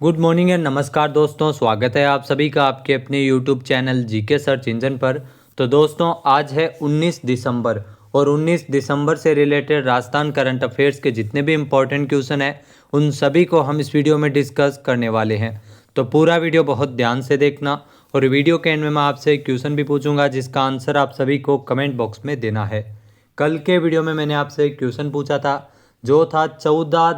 Good morning and नमस्कार दोस्तों, स्वागत है आप सभी का आपके अपने YouTube channel GK search engine पर। तो दोस्तों आज है 19 दिसंबर और 19 दिसंबर से रिलेटेड राजस्थान करंट अफेयर्स के जितने भी इम्पोर्टेंट क्वेश्चन हैं उन सभी को हम इस वीडियो में डिस्कस करने वाले हैं। तो पूरा वीडियो बहुत ध्यान से देखना और वीडियो के एंड में मैं आपसे एक क्वेश्चन भी पूछूंगा जिसका आंसर आप सभी को कमेंट बॉक्स में देना है। कल के वीडियो में मैंने आपसे एक क्वेश्चन पूछा था जो था 14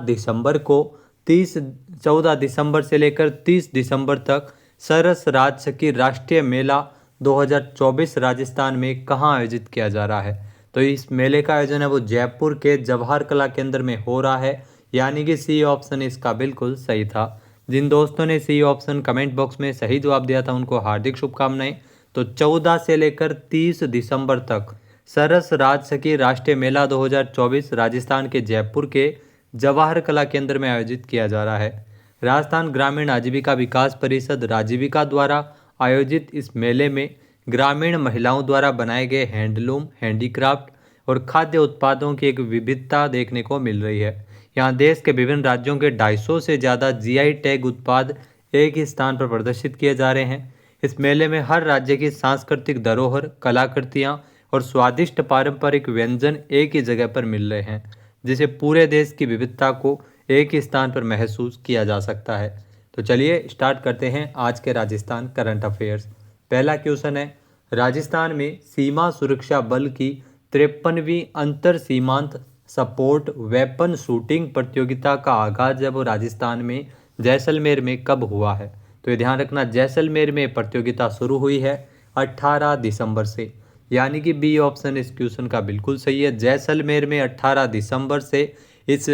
दिसंबर से लेकर 30 दिसंबर तक सरस राजसखी राष्ट्रीय मेला 2024 राजस्थान में कहाँ आयोजित किया जा रहा है। तो इस मेले का आयोजन है वो जयपुर के जवाहर कला केंद्र में हो रहा है, यानी कि सी ऑप्शन इसका बिल्कुल सही था। जिन दोस्तों ने सी ऑप्शन कमेंट बॉक्स में सही जवाब दिया था उनको हार्दिक शुभकामनाएं। तो 14 से लेकर 30 दिसंबर तक सरस राजसखी राष्ट्रीय मेला 2024 राजस्थान के जयपुर के जवाहर कला केंद्र में आयोजित किया जा रहा है। राजस्थान ग्रामीण आजीविका विकास परिषद राजीविका द्वारा आयोजित इस मेले में ग्रामीण महिलाओं द्वारा बनाए गए हैंडलूम, हैंडीक्राफ्ट और खाद्य उत्पादों की एक विविधता देखने को मिल रही है। यहाँ देश के विभिन्न राज्यों के 250 से ज़्यादा जीआई टैग उत्पाद एक ही स्थान पर प्रदर्शित किए जा रहे हैं। इस मेले में हर राज्य की सांस्कृतिक धरोहर, कलाकृतियाँ और स्वादिष्ट पारंपरिक व्यंजन एक ही जगह पर मिल रहे हैं, जिसे पूरे देश की विविधता को एक ही स्थान पर महसूस किया जा सकता है। तो चलिए स्टार्ट करते हैं आज के राजस्थान करंट अफेयर्स। पहला क्वेश्चन है, राजस्थान में सीमा सुरक्षा बल की 53वीं अंतर सीमांत सपोर्ट वेपन शूटिंग प्रतियोगिता का आगाज है वो राजस्थान में जैसलमेर में कब हुआ है। तो ये ध्यान रखना, जैसलमेर में प्रतियोगिता शुरू हुई है 18 दिसंबर से, यानी कि बी ऑप्शन इस क्वेश्चन का बिल्कुल सही है। जैसलमेर में 18 दिसंबर से इस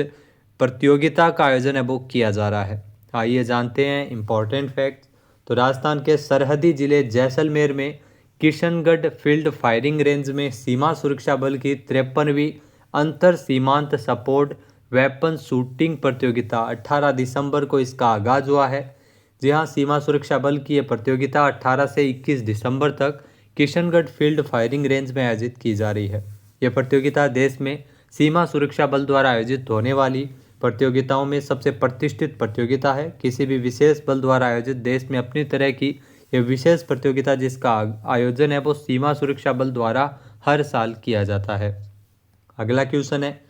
प्रतियोगिता का आयोजन है वो किया जा रहा है। आइए जानते हैं इम्पोर्टेंट फैक्ट्स। तो राजस्थान के सरहदी जिले जैसलमेर में किशनगढ़ फील्ड फायरिंग रेंज में सीमा सुरक्षा बल की 53वीं अंतर सीमांत सपोर्ट वेपन शूटिंग प्रतियोगिता 18 दिसंबर को इसका आगाज हुआ है। जी हाँ, सीमा सुरक्षा बल की यह प्रतियोगिता 18 से 21 दिसंबर तक किशनगढ़ फील्ड फायरिंग रेंज में आयोजित की जा रही है। यह प्रतियोगिता देश में सीमा सुरक्षा बल द्वारा आयोजित होने वाली प्रतियोगिताओं में सबसे प्रतिष्ठित प्रतियोगिता है। किसी भी विशेष बल द्वारा आयोजित देश में अपनी तरह की यह विशेष प्रतियोगिता जिसका आयोजन है वो सीमा सुरक्षा बल द्वारा हर साल किया जाता है। अगला क्वेश्चन है,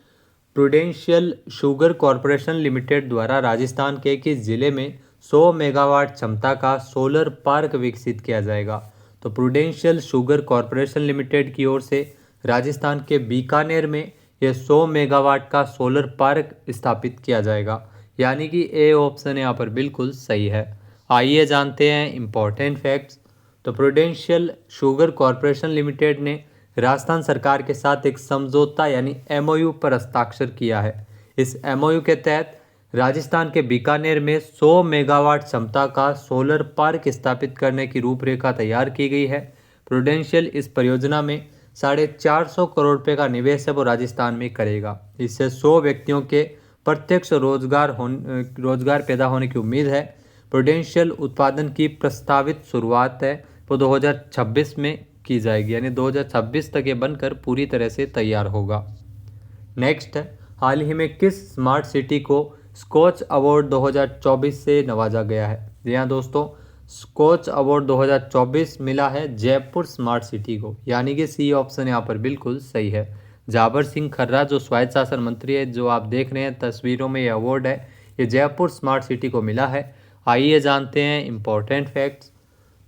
प्रूडेंशियल शुगर कॉरपोरेशन लिमिटेड द्वारा राजस्थान के किस जिले में 100 मेगावाट क्षमता का सोलर पार्क विकसित किया जाएगा। तो प्रूडेंशियल शुगर कॉरपोरेशन लिमिटेड की ओर से राजस्थान के बीकानेर में यह 100 मेगावाट का सोलर पार्क स्थापित किया जाएगा, यानी कि ए ऑप्शन यहाँ पर बिल्कुल सही है। आइए जानते हैं इम्पोर्टेंट फैक्ट्स। तो प्रूडेंशियल शुगर कॉरपोरेशन लिमिटेड ने राजस्थान सरकार के साथ एक समझौता यानी एमओयू पर हस्ताक्षर किया है। इस एमओयू के तहत राजस्थान के बीकानेर में 100 मेगावाट क्षमता का सोलर पार्क स्थापित करने की रूपरेखा तैयार की गई है। प्रूडेंशियल इस परियोजना में 450 करोड़ रुपए का निवेश है वो राजस्थान में करेगा। इससे 100 व्यक्तियों के प्रत्यक्ष रोजगार पैदा होने की उम्मीद है। प्रूडेंशियल उत्पादन की प्रस्तावित शुरुआत है वो 2026 में की जाएगी, यानी 2026 तक ये बनकर पूरी तरह से तैयार होगा। नेक्स्ट है, हाल ही में किस स्मार्ट सिटी को स्कॉच अवार्ड 2024 से नवाजा गया है। जी हाँ दोस्तों, स्कॉच अवार्ड 2024 मिला है जयपुर स्मार्ट सिटी को, यानी कि सी ऑप्शन यहाँ पर बिल्कुल सही है। जाबर सिंह खर्रा जो स्वायत्त शासन मंत्री है, जो आप देख रहे हैं तस्वीरों में, ये अवार्ड है ये जयपुर स्मार्ट सिटी को मिला है। आइए जानते हैं इम्पोर्टेंट फैक्ट्स।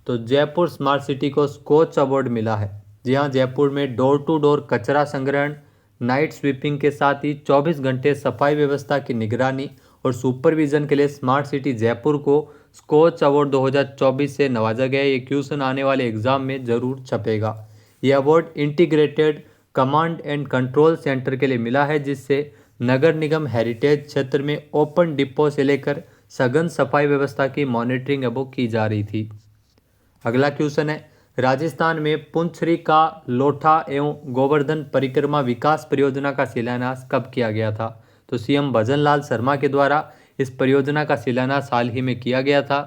तो जयपुर स्मार्ट सिटी को स्कॉच अवार्ड मिला है। जी हाँ, जयपुर में डोर टू डोर कचरा संग्रहण, नाइट स्वीपिंग के साथ ही 24 घंटे सफाई व्यवस्था की निगरानी और सुपरविजन के लिए स्मार्ट सिटी जयपुर को स्कॉच अवार्ड 2024 से नवाजा गया। ये क्वेश्चन आने वाले एग्जाम में जरूर छपेगा। ये award integrated command and control centre के लिए मिला है, जिससे नगर निगम हेरिटेज क्षेत्र में ओपन डिपो से लेकर सघन सफाई व्यवस्था की मॉनिटरिंग अब की जा रही थी। अगला क्वेश्चन है, राजस्थान में पुंछरी का लोठा एवं गोवर्धन परिक्रमा विकास परियोजना का शिलान्यास कब किया गया था। तो सीएम भजन लाल शर्मा के द्वारा इस परियोजना का शिलान्यास हाल ही में किया गया था।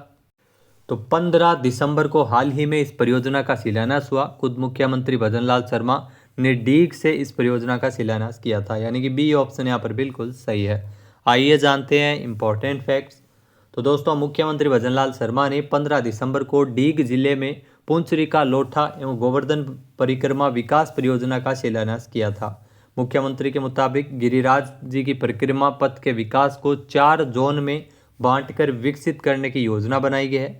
तो 15 दिसंबर को हाल ही में इस परियोजना का शिलान्यास हुआ। खुद मुख्यमंत्री भजन लाल शर्मा ने डीग से इस परियोजना का शिलान्यास किया था, यानी कि बी ऑप्शन यहाँ पर बिल्कुल सही है। आइए जानते हैं इम्पोर्टेंट फैक्ट्स। तो दोस्तों मुख्यमंत्री भजनलाल शर्मा ने 15 दिसंबर को डीग जिले में पुंचरिका लोठा एवं गोवर्धन परिक्रमा विकास परियोजना का शिलान्यास किया था। मुख्यमंत्री के मुताबिक गिरिराज जी की परिक्रमा पथ के विकास को 4 जोन में बांटकर विकसित करने की योजना बनाई गई है।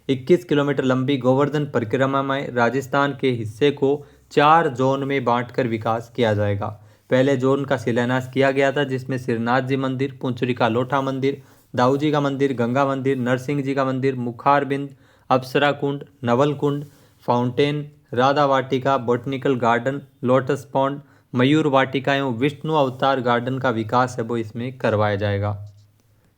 21 किलोमीटर लंबी गोवर्धन परिक्रमा में राजस्थान के हिस्से को 4 जोन में बांटकर विकास किया जाएगा। पहले जोन का शिलान्यास किया गया था जिसमें श्रीनाथ जी मंदिर, पुंचरिका लोठा मंदिर, दाऊ जी का मंदिर, गंगा मंदिर, नरसिंह जी का मंदिर, मुखारबिंद, अप्सरा कुंड, नवल कुंड, फाउंटेन, राधा वाटिका, बॉटनिकल गार्डन, लोटस पॉन्ड, मयूर वाटिका एवं विष्णु अवतार गार्डन का विकास है वो इसमें करवाया जाएगा।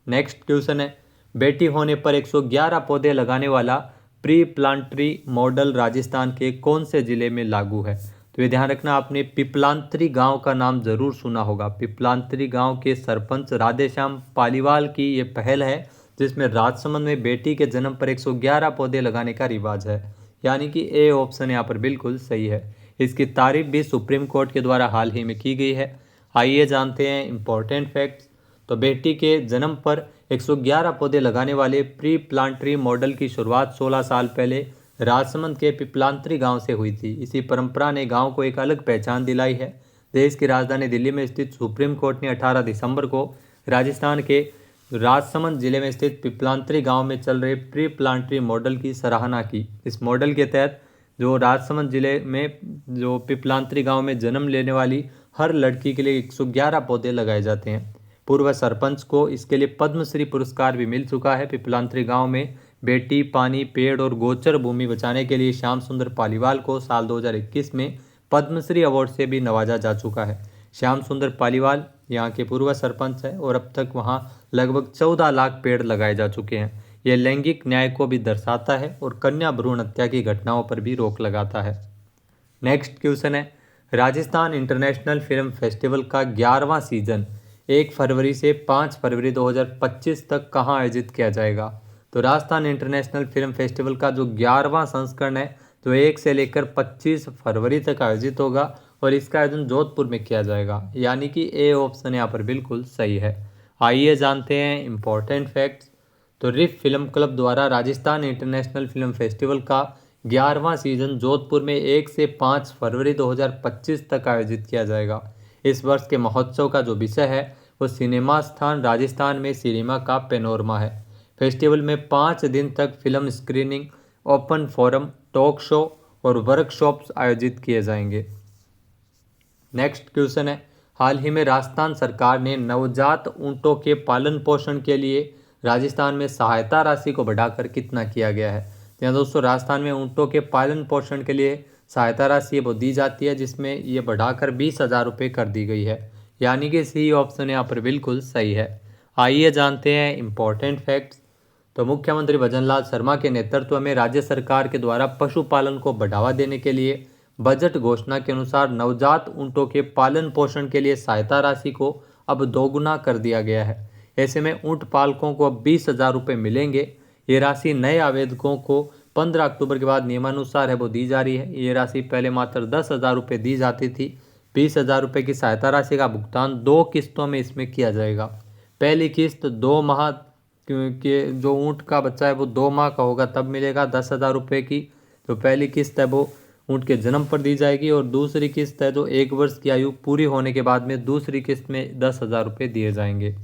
नेक्स्ट क्वेश्चन है, बेटी होने पर 111 पौधे लगाने वाला प्री प्लांटरी मॉडल राजस्थान के कौन से जिले में लागू है? तो ये ध्यान रखना, आपने पिपलांतरी गांव का नाम जरूर सुना होगा। पिपलांतरी गांव के सरपंच राधेश्याम पालीवाल की ये पहल है जिसमें राजसमंद में बेटी के जन्म पर 111 पौधे लगाने का रिवाज है, यानी कि ए ऑप्शन यहाँ पर बिल्कुल सही है। इसकी तारीफ भी सुप्रीम कोर्ट के द्वारा हाल ही में की गई है। आइए जानते हैं इंपॉर्टेंट फैक्ट्स। तो बेटी के जन्म पर 111 पौधे लगाने वाले प्री प्लांटरी मॉडल की शुरुआत 16 साल पहले राजसमंद के पिपलांतरी गांव से हुई थी। इसी परंपरा ने गांव को एक अलग पहचान दिलाई है। देश की राजधानी दिल्ली में स्थित सुप्रीम कोर्ट ने 18 दिसंबर को राजस्थान के राजसमंद जिले में स्थित पिपलांतरी गांव में चल रहे प्री प्लांटरी मॉडल की सराहना की। इस मॉडल के तहत जो राजसमंद जिले में जो पिपलांतरी गांव में जन्म लेने वाली हर लड़की के लिए 111 पौधे लगाए जाते हैं। पूर्व सरपंच को इसके लिए पद्मश्री पुरस्कार भी मिल चुका है। पिपलांतरी गांव में बेटी, पानी, पेड़ और गोचर भूमि बचाने के लिए श्याम सुंदर पालीवाल को साल 2021 में पद्मश्री अवार्ड से भी नवाजा जा चुका है। श्याम सुंदर पालीवाल यहाँ के पूर्व सरपंच है और अब तक वहाँ लगभग 14 लाख पेड़ लगाए जा चुके हैं। यह लैंगिक न्याय को भी दर्शाता है और कन्या भ्रूण हत्या की घटनाओं पर भी रोक लगाता है। नेक्स्ट क्वेश्चन है, राजस्थान इंटरनेशनल फिल्म फेस्टिवल का 11वां सीजन 1 फरवरी से 5 फरवरी 2025 तक कहाँ आयोजित किया जाएगा? तो राजस्थान इंटरनेशनल फिल्म फेस्टिवल का जो 11वां संस्करण है जो 1 से लेकर 25 फरवरी तक आयोजित होगा और इसका आयोजन जोधपुर में किया जाएगा, यानी कि ए ऑप्शन यहाँ पर बिल्कुल सही है। आइए जानते हैं इंपॉर्टेंट फैक्ट्स। तो रिफ फिल्म क्लब द्वारा राजस्थान इंटरनेशनल फिल्म फेस्टिवल का 11वां सीजन जोधपुर में 1 से 5 फरवरी 2025 तक आयोजित किया जाएगा। इस वर्ष के महोत्सव का जो विषय है वो सिनेमा स्थान राजस्थान में सिनेमा का पेनोरमा है। फेस्टिवल में 5 दिन तक film screening, open forum, talk show और वर्कशॉप्स आयोजित किए जाएंगे। नेक्स्ट क्वेश्चन है, हाल ही में राजस्थान सरकार ने नवजात ऊंटों के पालन पोषण के लिए राजस्थान में सहायता राशि को बढ़ाकर कितना किया गया है? यहाँ दोस्तों राजस्थान में ऊंटों के पालन पोषण के लिए सहायता राशि वो दी जाती है जिसमें ये बढ़ाकर 20,000 रुपये कर दी गई है, यानी कि सी ऑप्शन यहाँ पर बिल्कुल सही है। आइए जानते हैं इंपॉर्टेंट फैक्ट्स। तो मुख्यमंत्री भजनलाल शर्मा के नेतृत्व में राज्य सरकार के द्वारा पशुपालन को बढ़ावा देने के लिए बजट घोषणा के अनुसार नवजात ऊंटों के पालन पोषण के लिए सहायता राशि को अब दोगुना कर दिया गया है। ऐसे में ऊंट पालकों को अब 20,000 रुपये मिलेंगे। ये राशि नए आवेदकों को 15 अक्टूबर के बाद नियमानुसार है वो दी जा रही है। ये राशि पहले मात्र 10,000 रुपये दी जाती थी। 20,000 रुपये की सहायता राशि का भुगतान 2 किस्तों में इसमें किया जाएगा। पहली किस्त 2 माह के जो ऊँट का बच्चा है वो 2 माह का होगा तब मिलेगा 10,000 रुपये की। तो पहली किस्त है वो ऊँट के जन्म पर दी जाएगी और दूसरी किस्त है जो 1 वर्ष की आयु पूरी होने के बाद में दूसरी किस्त में 10,000 रुपये दिए जाएंगे।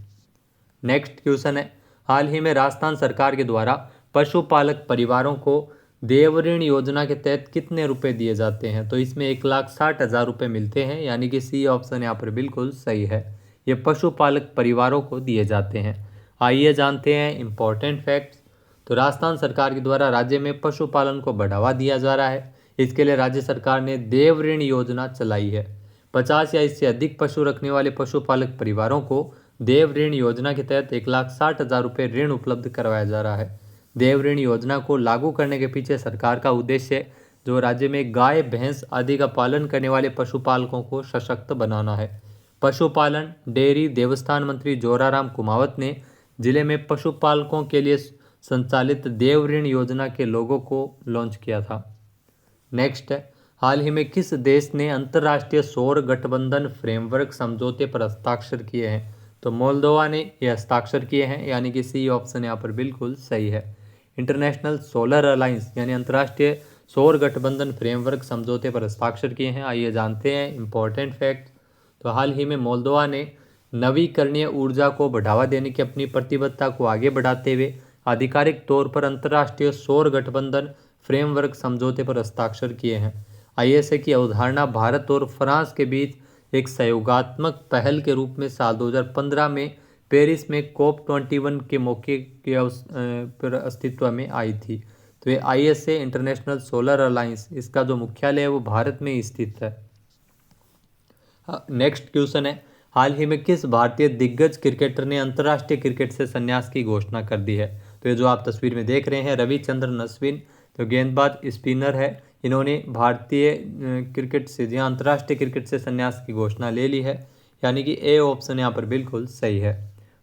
नेक्स्ट क्वेश्चन है, हाल ही में राजस्थान सरकार के द्वारा पशुपालक परिवारों को देव ऋण योजना के तहत कितने रुपए दिए जाते हैं? तो इसमें 1,60,000 रुपये मिलते हैं, यानी कि सी ऑप्शन यहाँ पर बिल्कुल सही है। ये पशुपालक परिवारों को दिए जाते हैं। आइए जानते हैं इंपॉर्टेंट फैक्ट्स। तो राजस्थान सरकार के द्वारा राज्य में पशुपालन को बढ़ावा दिया जा रहा है। इसके लिए राज्य सरकार ने देव ऋण योजना चलाई है। 50 या इससे अधिक पशु रखने वाले पशुपालक परिवारों को देव ऋण योजना के तहत 1,60,000 रुपये ऋण उपलब्ध करवाया जा रहा है। देव ऋण योजना को लागू करने के पीछे सरकार का उद्देश्य जो राज्य में गाय, भैंस आदि का पालन करने वाले पशुपालकों को सशक्त बनाना है। पशुपालन, डेयरी, देवस्थान मंत्री जोराराम कुमावत ने जिले में पशुपालकों के लिए संचालित देव ऋण योजना के लोगों को लॉन्च किया था। नेक्स्ट है, हाल ही में किस देश ने अंतर्राष्ट्रीय सौर गठबंधन फ्रेमवर्क समझौते पर हस्ताक्षर किए हैं? तो मोल्दोवा ने ये हस्ताक्षर किए हैं, यानी कि सी ऑप्शन यहाँ पर बिल्कुल सही है। इंटरनेशनल सोलर अलायंस यानी अंतर्राष्ट्रीय सौर गठबंधन फ्रेमवर्क समझौते पर हस्ताक्षर किए हैं। आइए जानते हैं इंपॉर्टेंट फैक्ट। तो हाल ही में मोल्दोवा ने नवीकरणीय ऊर्जा को बढ़ावा देने की अपनी प्रतिबद्धता को आगे बढ़ाते हुए आधिकारिक तौर पर अंतर्राष्ट्रीय सौर गठबंधन फ्रेमवर्क समझौते पर हस्ताक्षर किए हैं। आईएसए की अवधारणा भारत और फ्रांस के बीच एक सहयोगात्मक पहल के रूप में साल 2015 में पेरिस में COP21 के मौके के पर अस्तित्व में आई थी। तो ये आईएसए इंटरनेशनल सोलर अलायंस, इसका जो मुख्यालय है वो भारत में ही स्थित है। नेक्स्ट क्वेश्चन है, हाल ही में किस भारतीय दिग्गज क्रिकेटर ने अंतर्राष्ट्रीय क्रिकेट से संन्यास की घोषणा कर दी है? तो ये जो आप तस्वीर में देख रहे हैं रविचंद्रन अश्विन, तो गेंदबाज स्पिनर है। इन्होंने भारतीय क्रिकेट से, जहाँ अंतर्राष्ट्रीय क्रिकेट से संन्यास की घोषणा ले ली है, यानी कि ए ऑप्शन यहाँ पर बिल्कुल सही है।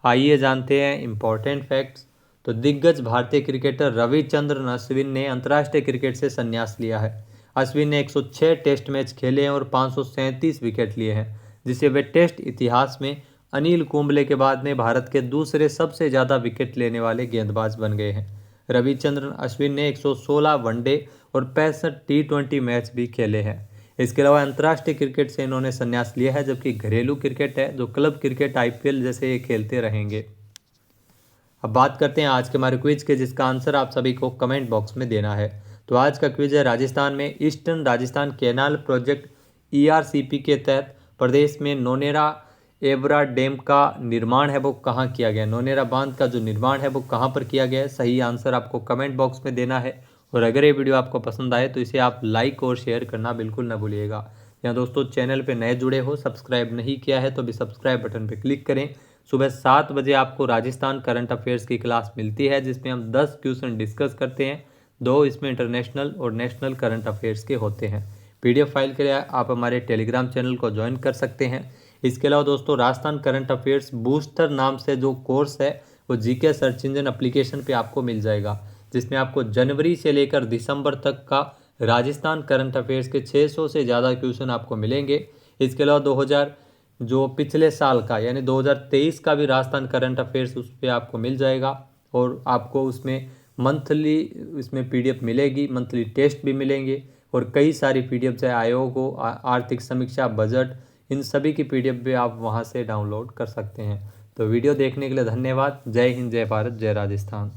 आइए जानते हैं इंपॉर्टेंट फैक्ट्स। तो दिग्गज भारतीय क्रिकेटर रविचंद्रन अश्विन ने अंतर्राष्ट्रीय क्रिकेट से संन्यास लिया है। अश्विन ने 106 टेस्ट मैच खेले हैं और 537 विकेट लिए हैं, जिसे वे टेस्ट इतिहास में अनिल कुंबले के बाद में भारत के दूसरे सबसे ज़्यादा विकेट लेने वाले गेंदबाज बन गए हैं। रविचंद्रन अश्विन ने 116 वनडे और 65 T20 मैच भी खेले हैं। इसके अलावा अंतर्राष्ट्रीय क्रिकेट से इन्होंने संन्यास लिया है, जबकि घरेलू क्रिकेट है जो क्लब क्रिकेट IPL जैसे ये खेलते रहेंगे। अब बात करते हैं आज के हमारे क्विज के, जिसका आंसर आप सभी को कमेंट बॉक्स में देना है। तो आज का क्विज है, राजस्थान में eastern Rajasthan canal project ERCP के तहत प्रदेश में नोनेरा एबरा डैम का निर्माण है वो कहाँ किया गया? नोनेरा बांध का जो निर्माण है वो कहाँ पर किया गया है? सही आंसर आपको कमेंट बॉक्स में देना है। और अगर ये वीडियो आपको पसंद आए तो इसे आप लाइक और शेयर करना बिल्कुल ना भूलिएगा। या दोस्तों, चैनल पे नए जुड़े हो, सब्सक्राइब नहीं किया है तो भी सब्सक्राइब बटन पे क्लिक करें। सुबह 7 बजे आपको राजस्थान करंट अफेयर्स की क्लास मिलती है, जिसमें हम 10 क्वेश्चन डिस्कस करते हैं। 2 इसमें इंटरनेशनल और नेशनल करंट अफेयर्स के होते हैं। PDF फाइल के लिए आप हमारे टेलीग्राम चैनल को ज्वाइन कर सकते हैं। इसके अलावा दोस्तों, राजस्थान करंट अफेयर्स बूस्टर नाम से जो कोर्स है वो GK सर्च इंजन एप्लीकेशन पे आपको मिल जाएगा, जिसमें आपको जनवरी से लेकर दिसंबर तक का राजस्थान करंट अफेयर्स के 600 से ज़्यादा क्वेश्चन आपको मिलेंगे। इसके अलावा 2000 जो पिछले साल का यानी 2023 का भी राजस्थान करंट अफेयर्स उस पर आपको मिल जाएगा, और आपको उसमें मंथली इसमें PDF मिलेगी, मंथली टेस्ट भी मिलेंगे, और कई सारी PDF चाहे आयोग हो, आर्थिक समीक्षा, बजट, इन सभी की PDF भी आप वहां से डाउनलोड कर सकते हैं। तो वीडियो देखने के लिए धन्यवाद। जय हिंद, जय भारत, जय राजस्थान।